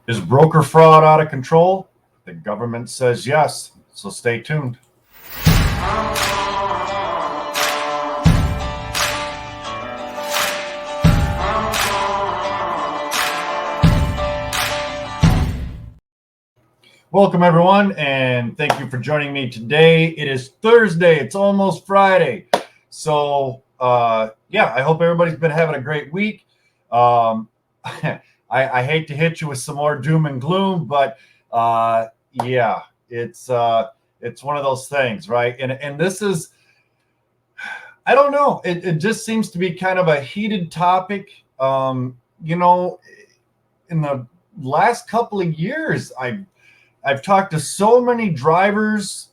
Is broker fraud out of control? The government says yes, so stay tuned. Welcome, everyone, and thank you for joining me today. It is Thursday. It's almost Friday. So, I hope everybody's been having a great week. I hate to hit you with some more doom and gloom, but it's one of those things, right? And this is, I don't know. It just seems to be kind of a heated topic. In the last couple of years, I've talked to so many drivers,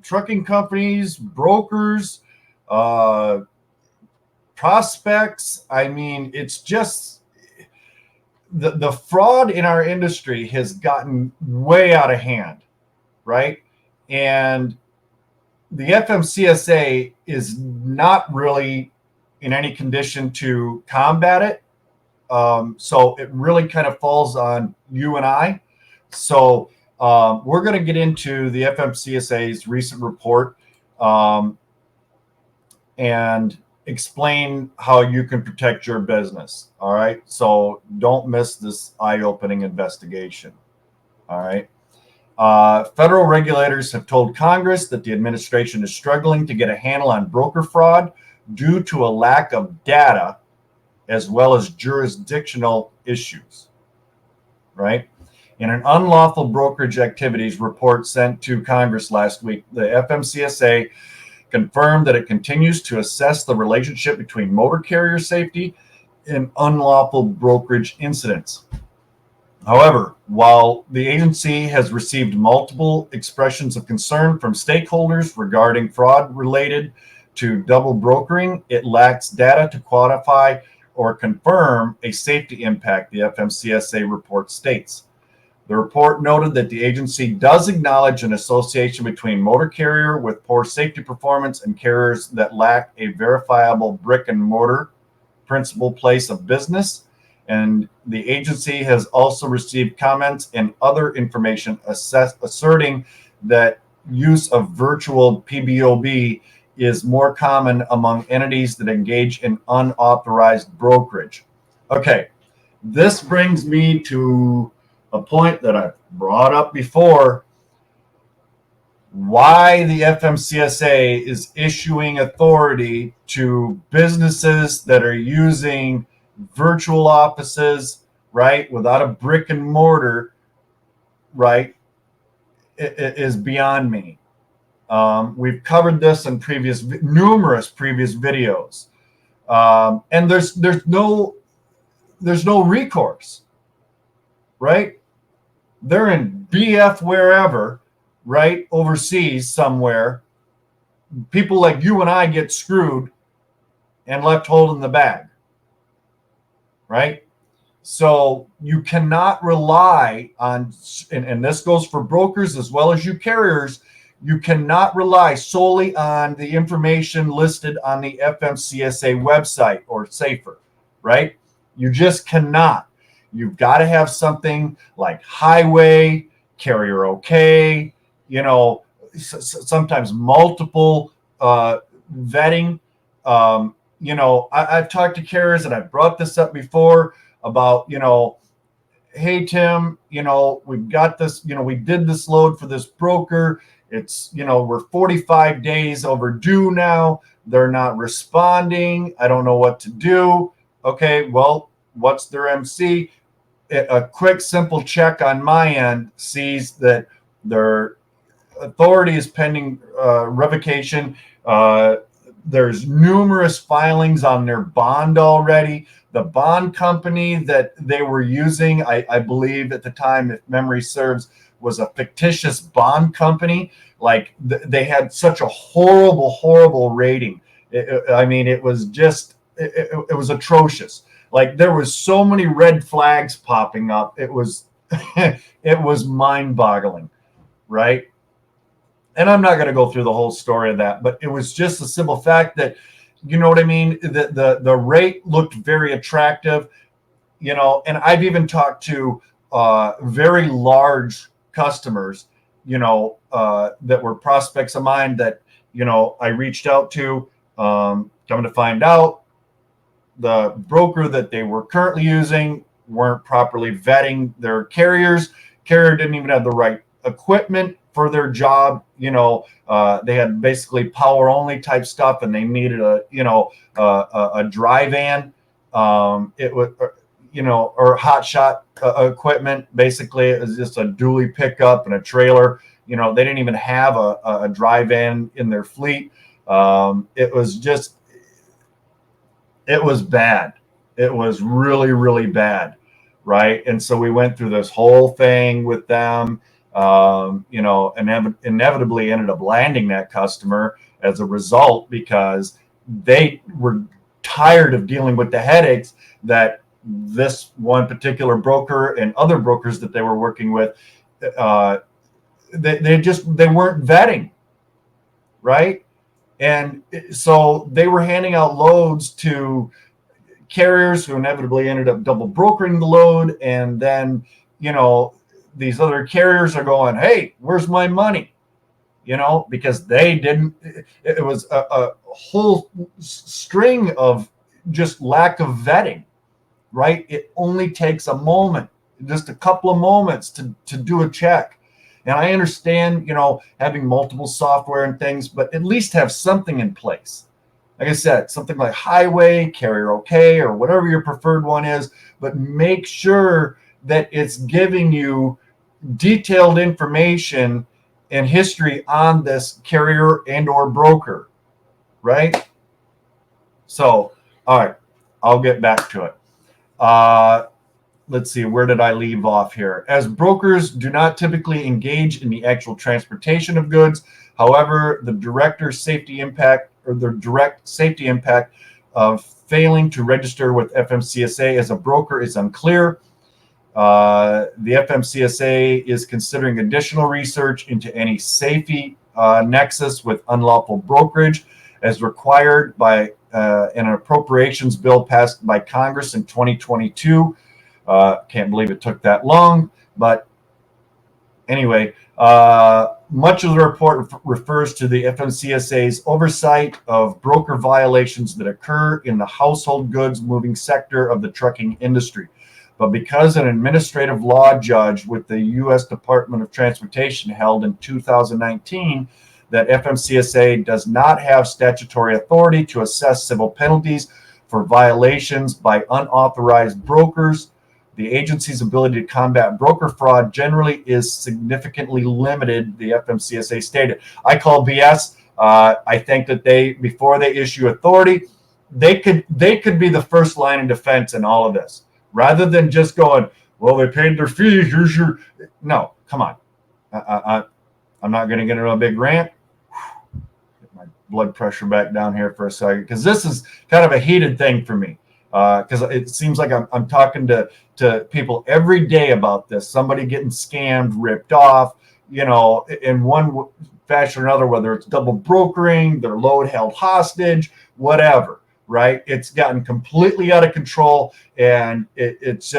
trucking companies, brokers, prospects. I mean, it's just the fraud in our industry has gotten way out of hand, right? And the FMCSA is not really in any condition to combat it. So it really kind of falls on you and I. So we're going to get into the FMCSA's recent report and explain how you can protect your business. All right. So don't miss this eye-opening investigation. All right. Federal regulators have told Congress that the administration is struggling to get a handle on broker fraud due to a lack of data as well as jurisdictional issues. Right. In an unlawful brokerage activities report sent to Congress last week, the FMCSA confirmed that it continues to assess the relationship between motor carrier safety and unlawful brokerage incidents. However, while the agency has received multiple expressions of concern from stakeholders regarding fraud related to double brokering, it lacks data to quantify or confirm a safety impact, the FMCSA report states. The report noted that the agency does acknowledge an association between motor carrier with poor safety performance and carriers that lack a verifiable brick and mortar principal place of business. And the agency has also received comments and other information asserting that use of virtual PBOB is more common among entities that engage in unauthorized brokerage. Okay, this brings me to a point that I've brought up before. Why the FMCSA is issuing authority to businesses that are using virtual offices, right, without a brick and mortar, right, it is beyond me. We've covered this in numerous previous videos, and there's no recourse, right? They're in BF wherever, right? Overseas somewhere. People like you and I get screwed and left holding the bag, right? So you cannot rely on, and this goes for brokers as well as you carriers, you cannot rely solely on the information listed on the FMCSA website or safer, right? You just cannot. You've got to have something like highway, carrier okay, sometimes multiple vetting. I've talked to carriers and I've brought this up before about, hey, Tim, we've got this, we did this load for this broker. It's, we're 45 days overdue now. They're not responding. I don't know what to do. Okay, well, what's their MC? A quick, simple check on my end sees that their authority is pending revocation. There's numerous filings on their bond already. The bond company that they were using, I believe at the time, if memory serves, was a fictitious bond company. Like they had such a horrible rating. It was just, it was atrocious. Like there was so many red flags popping up. It was it was mind-boggling, right? And I'm not going to go through the whole story of that, but it was just a simple fact that, you know what I mean? The rate looked very attractive, and I've even talked to very large customers, that were prospects of mine that, I reached out to. Coming to find out, the broker that they were currently using weren't properly vetting their carriers. Carrier didn't even have the right equipment for their job. They had basically power only type stuff, and they needed a dry van. It was, or hot shot equipment. Basically, it was just a dually pickup and a trailer. They didn't even have a dry van in their fleet. It was bad. It was really, really bad. Right. And so we went through this whole thing with them, and inevitably ended up landing that customer as a result, because they were tired of dealing with the headaches that this one particular broker and other brokers that they were working with, they weren't vetting. Right. And so they were handing out loads to carriers who inevitably ended up double brokering the load. And then, these other carriers are going, hey, where's my money? Because they didn't, it was a whole string of just lack of vetting, right? It only takes a moment, just a couple of moments to do a check. And I understand, having multiple software and things, but at least have something in place. Like I said, something like Highway, CarrierOK, or whatever your preferred one is, but make sure that it's giving you detailed information and history on this carrier and or broker, right? So, all right, I'll get back to it. Let's see, where did I leave off here? As brokers do not typically engage in the actual transportation of goods. However, the direct safety impact of failing to register with FMCSA as a broker is unclear. The FMCSA is considering additional research into any safety nexus with unlawful brokerage as required by an appropriations bill passed by Congress in 2022. Can't believe it took that long, but anyway, much of the report refers to the FMCSA's oversight of broker violations that occur in the household goods moving sector of the trucking industry. But because an administrative law judge with the U.S. Department of Transportation held in 2019 that FMCSA does not have statutory authority to assess civil penalties for violations by unauthorized brokers, the agency's ability to combat broker fraud generally is significantly limited, the FMCSA stated. I call BS. I think that before they issue authority, they could be the first line of defense in all of this, rather than just going, well, they paid their fee. Here's your. No, come on. I'm not going to get into a big rant. Get my blood pressure back down here for a second, because this is kind of a heated thing for me. Because it seems like I'm talking to people every day about this. Somebody getting scammed, ripped off, in one fashion or another, whether it's double brokering, their load held hostage, whatever, right? It's gotten completely out of control, and it's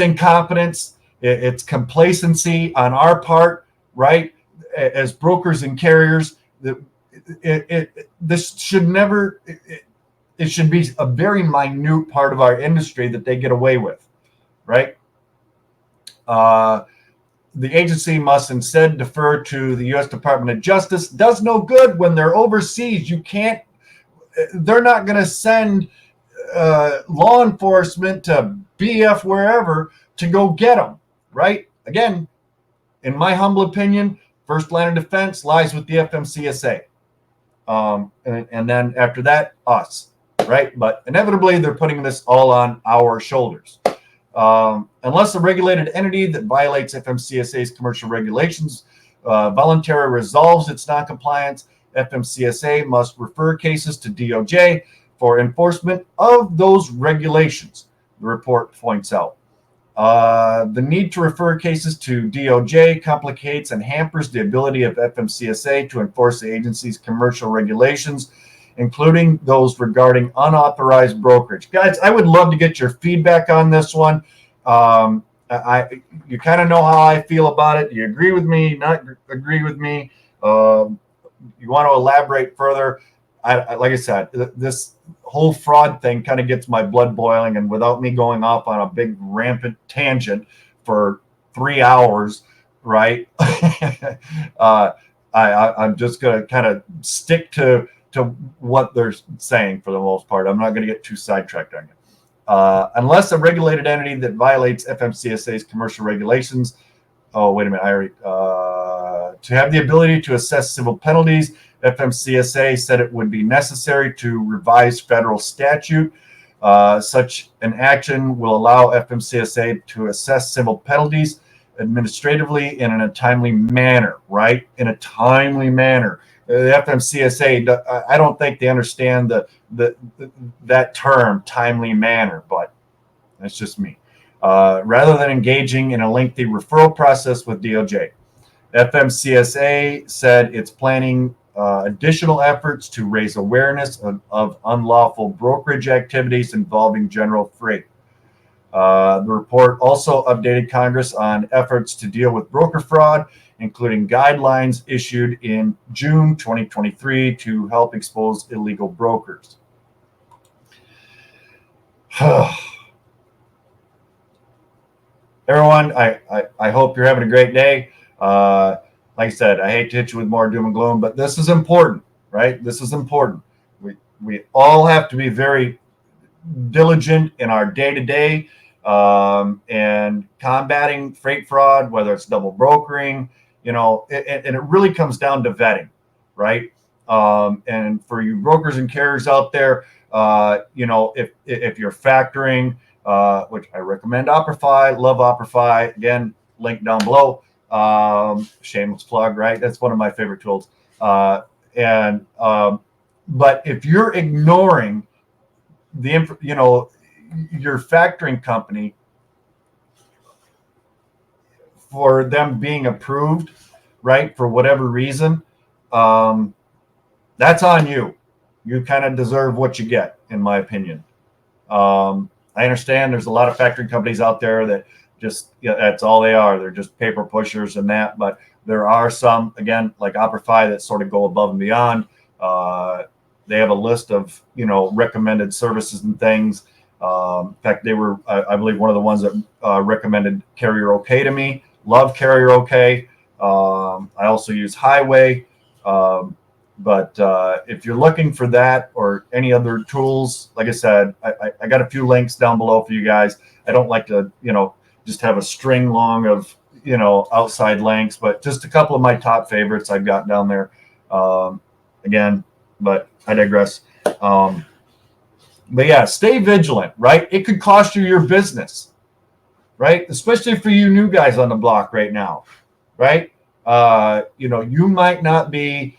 incompetence. It's complacency on our part, right? As brokers and carriers, this should never... It should be a very minute part of our industry that they get away with, right? The agency must instead defer to the U.S. Department of Justice. Does no good when they're overseas. They're not going to send law enforcement to BF wherever to go get them, right? Again, in my humble opinion, first line of defense lies with the FMCSA. And then after that, us. Right, but inevitably they're putting this all on our shoulders. Unless a regulated entity that violates FMCSA's commercial regulations voluntarily resolves its noncompliance, FMCSA must refer cases to DOJ for enforcement of those regulations, the report points out. The need to refer cases to DOJ complicates and hampers the ability of FMCSA to enforce the agency's commercial regulations, including those regarding unauthorized brokerage. Guys, I would love to get your feedback on this one. You kind of know how I feel about it. You agree with me? Not agree with me? You want to elaborate further? Like I said, this whole fraud thing kind of gets my blood boiling, and without me going off on a big rampant tangent for 3 hours, right? I'm just going to kind of stick to what they're saying for the most part. I'm not going to get too sidetracked on you. Unless a regulated entity that violates FMCSA's commercial regulations. Oh, wait a minute. I already to have the ability to assess civil penalties, FMCSA said it would be necessary to revise federal statute. Such an action will allow FMCSA to assess civil penalties administratively in a timely manner, right? In a timely manner. The FMCSA, I don't think they understand that term, timely manner, but that's just me. Rather than engaging in a lengthy referral process with DOJ. FMCSA said it's planning additional efforts to raise awareness of unlawful brokerage activities involving general freight. The report also updated Congress on efforts to deal with broker fraud, including guidelines issued in June 2023 to help expose illegal brokers. Everyone, I hope you're having a great day. Like I said, I hate to hit you with more doom and gloom, but this is important, right? This is important. We all have to be very diligent in our day-to-day and combating freight fraud, whether it's double brokering, and it really comes down to vetting, right? And for you brokers and carriers out there, if you're factoring, which I recommend Operfi, love Operfi. Again, link down below. Shameless plug, right? That's one of my favorite tools. But if you're ignoring your factoring company for them being approved, right, for whatever reason, that's on you. You kind of deserve what you get, in my opinion. I understand there's a lot of factoring companies out there that just, that's all they are. They're just paper pushers and that. But there are some, again, like Operfi, that sort of go above and beyond. They have a list of, recommended services and things. In fact, they were, I believe, one of the ones that recommended CarrierOK to me. Love CarrierOK. I also use Highway. But if you're looking for that or any other tools, like I said, I got a few links down below for you guys. I don't like to, just have a string long of, outside links, but just a couple of my top favorites I've got down there. Again, but I digress. But yeah, stay vigilant, right? It could cost you your business, right? Especially for you new guys on the block right now, right? You might not be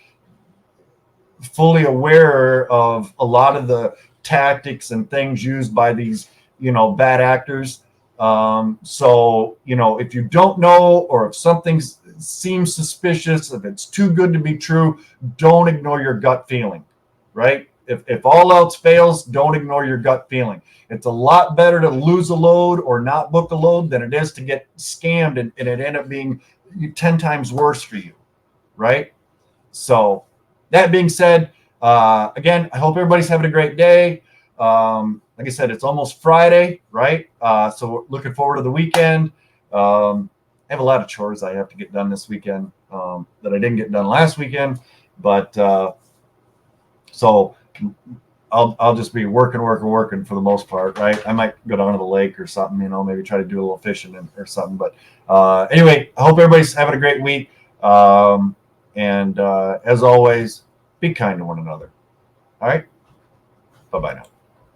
fully aware of a lot of the tactics and things used by these, bad actors. So, if you don't know, or if something seems suspicious, if it's too good to be true, don't ignore your gut feeling, right? If all else fails, don't ignore your gut feeling. It's a lot better to lose a load or not book a load than it is to get scammed and it end up being 10 times worse for you, right? So that being said, again, I hope everybody's having a great day. Like I said, it's almost Friday, right? So we're looking forward to the weekend. I have a lot of chores I have to get done this weekend that I didn't get done last weekend. But so I'll just be working for the most part, right? I might go down to the lake or something, maybe try to do a little fishing or something. But anyway, I hope everybody's having a great week. And as always, be kind to one another. All right. Bye-bye now.